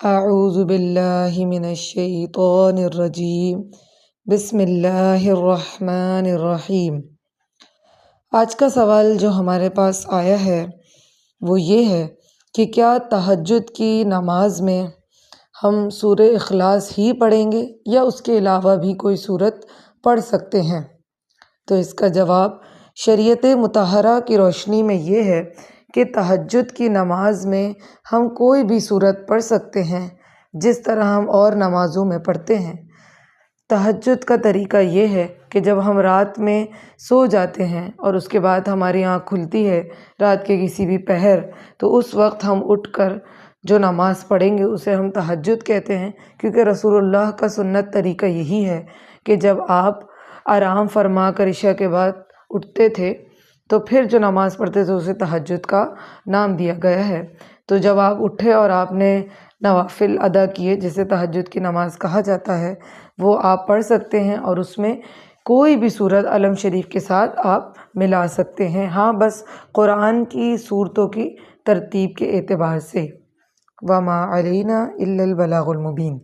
اعوذ باللہ من الشیطان الرجیم بسم اللہ الرحمن الرحیم۔ آج کا سوال جو ہمارے پاس آیا ہے وہ یہ ہے کہ کیا تہجد کی نماز میں ہم سورہ اخلاص ہی پڑھیں گے یا اس کے علاوہ بھی کوئی سورت پڑھ سکتے ہیں؟ تو اس کا جواب شریعت مطہرہ کی روشنی میں یہ ہے کہ تہجد کی نماز میں ہم کوئی بھی سورت پڑھ سکتے ہیں جس طرح ہم اور نمازوں میں پڑھتے ہیں۔ تہجد کا طریقہ یہ ہے کہ جب ہم رات میں سو جاتے ہیں اور اس کے بعد ہماری آنکھ کھلتی ہے رات کے کسی بھی پہر، تو اس وقت ہم اٹھ کر جو نماز پڑھیں گے اسے ہم تہجد کہتے ہیں، کیونکہ رسول اللہ کا سنت طریقہ یہی ہے کہ جب آپ آرام فرما کر عشاء کے بعد اٹھتے تھے تو پھر جو نماز پڑھتے تھے اسے تہجد کا نام دیا گیا ہے۔ تو جب آپ اٹھے اور آپ نے نوافل ادا کیے جسے تہجد کی نماز کہا جاتا ہے، وہ آپ پڑھ سکتے ہیں اور اس میں کوئی بھی سورت علم شریف کے ساتھ آپ ملا سکتے ہیں، ہاں بس قرآن کی سورتوں کی ترتیب کے اعتبار سے۔ وَمَا عَلَيْنَا إِلَّا الْبَلَاغُ الْمُبِينُ۔